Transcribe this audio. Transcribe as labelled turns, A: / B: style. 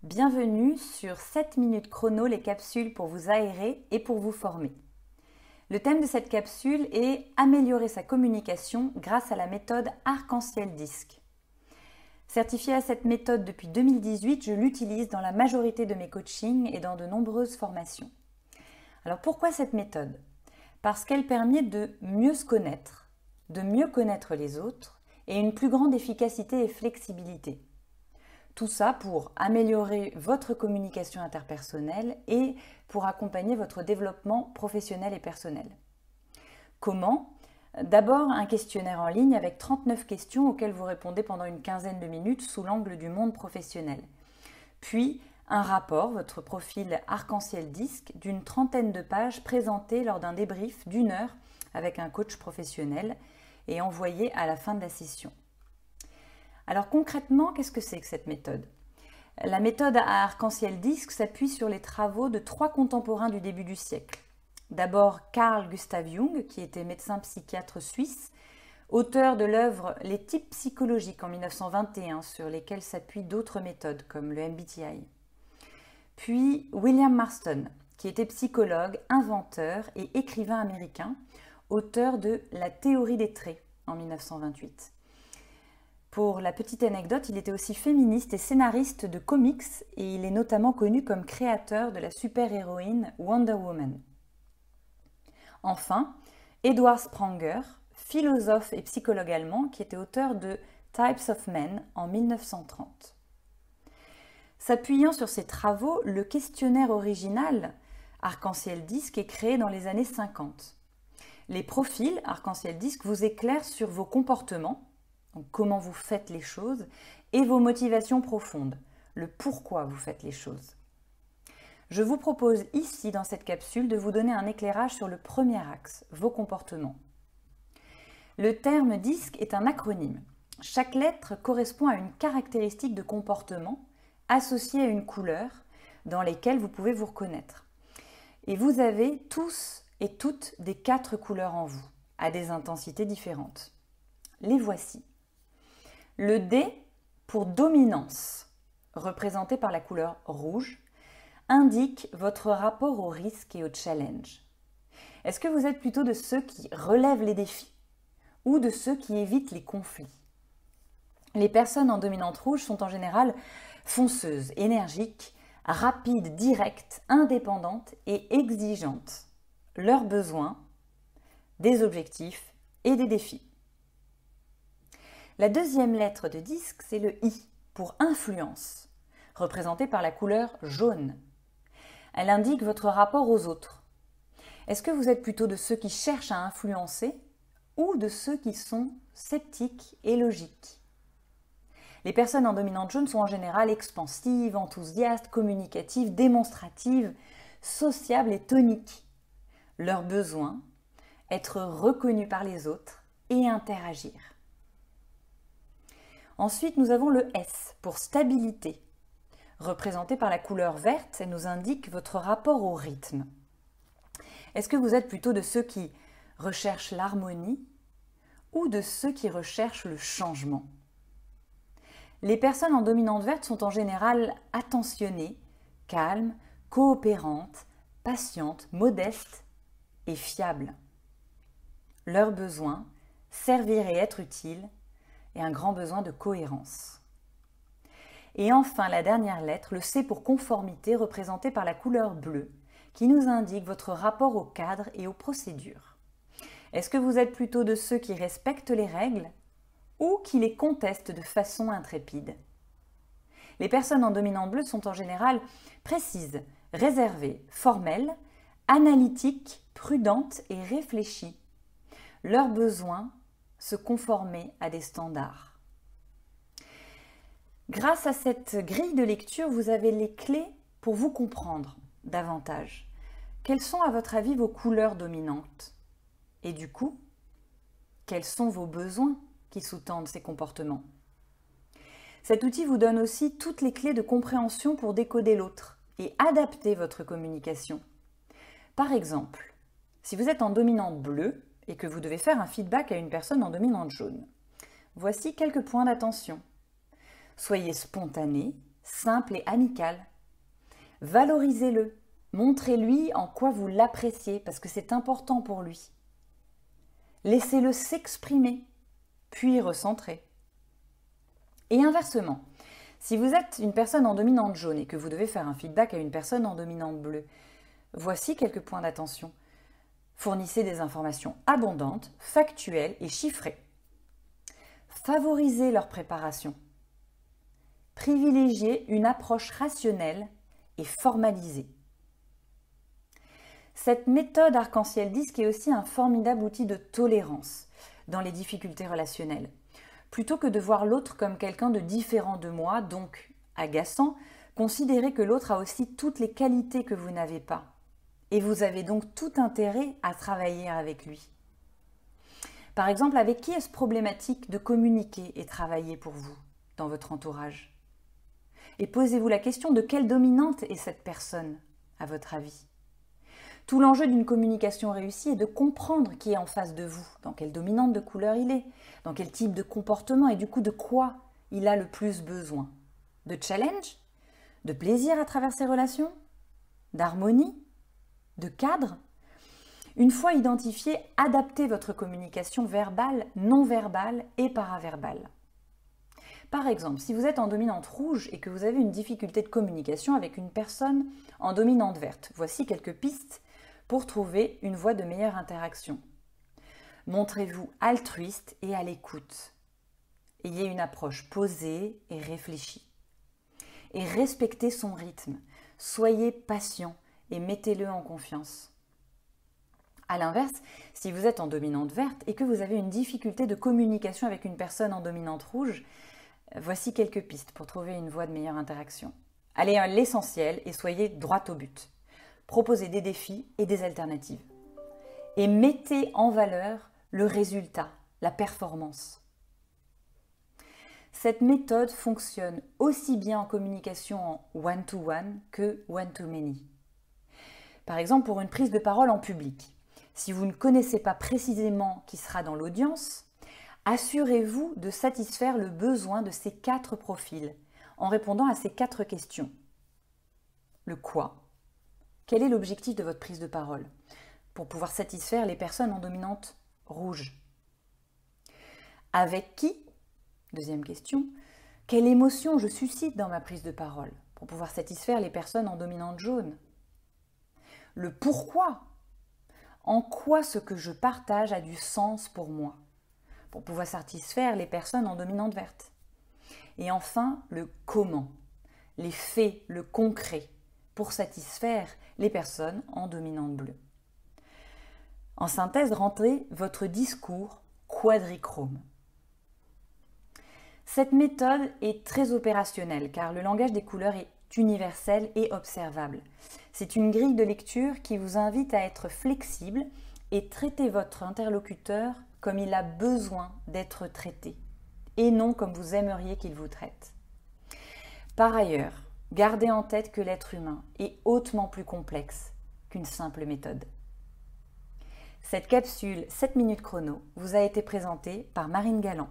A: Bienvenue sur 7 minutes chrono, les capsules pour vous aérer et pour vous former. Le thème de cette capsule est améliorer sa communication grâce à la méthode Arc-en-Ciel Disc. Certifiée à cette méthode depuis 2018, je l'utilise dans la majorité de mes coachings et dans de nombreuses formations. Alors pourquoi cette méthode? Parce qu'elle permet de mieux se connaître, de mieux connaître les autres et une plus grande efficacité et flexibilité. Tout ça pour améliorer votre communication interpersonnelle et pour accompagner votre développement professionnel et personnel. Comment? D'abord, un questionnaire en ligne avec 39 questions auxquelles vous répondez pendant une quinzaine de minutes sous l'angle du monde professionnel. Puis, un rapport, votre profil Arc-en-Ciel Disc, d'une trentaine de pages présenté lors d'un débrief d'1 heure avec un coach professionnel et envoyé à la fin de la session. Alors concrètement, qu'est-ce que c'est que cette méthode? La méthode à Arc-en-Ciel Disc s'appuie sur les travaux de 3 contemporains du début du siècle. D'abord Carl Gustav Jung, qui était médecin psychiatre suisse, auteur de l'œuvre Les types psychologiques en 1921, sur lesquels s'appuient d'autres méthodes comme le MBTI. Puis William Marston, qui était psychologue, inventeur et écrivain américain, auteur de La théorie des traits en 1928. Pour la petite anecdote, il était aussi féministe et scénariste de comics et il est notamment connu comme créateur de la super-héroïne Wonder Woman. Enfin, Edward Spranger, philosophe et psychologue allemand qui était auteur de Types of Men en 1930. S'appuyant sur ses travaux, le questionnaire original Arc-en-Ciel Disc est créé dans les années 50. Les profils Arc-en-Ciel Disc vous éclairent sur vos comportements, donc comment vous faites les choses, et vos motivations profondes, le pourquoi vous faites les choses. Je vous propose ici, dans cette capsule, de vous donner un éclairage sur le premier axe, vos comportements. Le terme disque est un acronyme. Chaque lettre correspond à une caractéristique de comportement associée à une couleur dans lesquelles vous pouvez vous reconnaître. Et vous avez tous et toutes des 4 couleurs en vous, à des intensités différentes. Les voici. Le D pour dominance, représenté par la couleur rouge, indique votre rapport au risque et au challenge. Est-ce que vous êtes plutôt de ceux qui relèvent les défis ou de ceux qui évitent les conflits? Les personnes en dominante rouge sont en général fonceuses, énergiques, rapides, directes, indépendantes et exigeantes. Leurs besoins, des objectifs et des défis. La deuxième lettre de disque, c'est le I pour influence, représentée par la couleur jaune. Elle indique votre rapport aux autres. Est-ce que vous êtes plutôt de ceux qui cherchent à influencer ou de ceux qui sont sceptiques et logiques? Les personnes en dominante jaune sont en général expansives, enthousiastes, communicatives, démonstratives, sociables et toniques. Leurs besoins, être reconnus par les autres et interagir. Ensuite, nous avons le S pour stabilité. Représenté par la couleur verte, elle nous indique votre rapport au rythme. Est-ce que vous êtes plutôt de ceux qui recherchent l'harmonie ou de ceux qui recherchent le changement? Les personnes en dominante verte sont en général attentionnées, calmes, coopérantes, patientes, modestes et fiables. Leurs besoins, servir et être utile, et un grand besoin de cohérence. Et enfin, la dernière lettre, le C pour conformité, représenté par la couleur bleue, qui nous indique votre rapport au cadre et aux procédures. Est-ce que vous êtes plutôt de ceux qui respectent les règles ou qui les contestent de façon intrépide? Les personnes en dominante bleue sont en général précises, réservées, formelles, analytiques, prudentes et réfléchies. Leurs besoins, se conformer à des standards. Grâce à cette grille de lecture, vous avez les clés pour vous comprendre davantage. Quelles sont à votre avis vos couleurs dominantes? Et du coup, quels sont vos besoins qui sous-tendent ces comportements? Cet outil vous donne aussi toutes les clés de compréhension pour décoder l'autre et adapter votre communication. Par exemple, si vous êtes en dominante bleue, et que vous devez faire un feedback à une personne en dominante jaune. Voici quelques points d'attention. Soyez spontané, simple et amical. Valorisez-le, montrez-lui en quoi vous l'appréciez parce que c'est important pour lui. Laissez-le s'exprimer, puis recentrer. Et inversement, si vous êtes une personne en dominante jaune et que vous devez faire un feedback à une personne en dominante bleue, voici quelques points d'attention. Fournissez des informations abondantes, factuelles et chiffrées. Favorisez leur préparation. Privilégiez une approche rationnelle et formalisée. Cette méthode arc-en-ciel disque est aussi un formidable outil de tolérance dans les difficultés relationnelles. Plutôt que de voir l'autre comme quelqu'un de différent de moi, donc agaçant, considérez que l'autre a aussi toutes les qualités que vous n'avez pas. Et vous avez donc tout intérêt à travailler avec lui. Par exemple, avec qui est-ce problématique de communiquer et travailler pour vous dans votre entourage? Et posez-vous la question de quelle dominante est cette personne, à votre avis? Tout l'enjeu d'une communication réussie est de comprendre qui est en face de vous, dans quelle dominante de couleur il est, dans quel type de comportement et du coup de quoi il a le plus besoin. De challenge? De plaisir à travers ses relations? D'harmonie? De cadre? Une fois identifié, adaptez votre communication verbale, non verbale et paraverbale. Par exemple, si vous êtes en dominante rouge et que vous avez une difficulté de communication avec une personne en dominante verte, voici quelques pistes pour trouver une voie de meilleure interaction. Montrez-vous altruiste et à l'écoute. Ayez une approche posée et réfléchie. Et respectez son rythme. Soyez patient et mettez-le en confiance. A l'inverse, si vous êtes en dominante verte et que vous avez une difficulté de communication avec une personne en dominante rouge, voici quelques pistes pour trouver une voie de meilleure interaction. Allez à l'essentiel et soyez droit au but. Proposez des défis et des alternatives. Et mettez en valeur le résultat, la performance. Cette méthode fonctionne aussi bien en communication en one-to-one que one-to-many. Par exemple, pour une prise de parole en public. Si vous ne connaissez pas précisément qui sera dans l'audience, assurez-vous de satisfaire le besoin de ces 4 profils en répondant à ces 4 questions. Le quoi? Quel est l'objectif de votre prise de parole pour pouvoir satisfaire les personnes en dominante rouge? Avec qui? Deuxième question. Quelle émotion je suscite dans ma prise de parole pour pouvoir satisfaire les personnes en dominante jaune? Le pourquoi? En quoi ce que je partage a du sens pour moi, pour pouvoir satisfaire les personnes en dominante verte. Et enfin, le comment, les faits, le concret, pour satisfaire les personnes en dominante bleue. En synthèse, rentrez votre discours quadrichrome. Cette méthode est très opérationnelle car le langage des couleurs est universel et observable. C'est une grille de lecture qui vous invite à être flexible et traiter votre interlocuteur comme il a besoin d'être traité et non comme vous aimeriez qu'il vous traite. Par ailleurs, gardez en tête que l'être humain est hautement plus complexe qu'une simple méthode. Cette capsule 7 minutes chrono vous a été présentée par Marine Galland.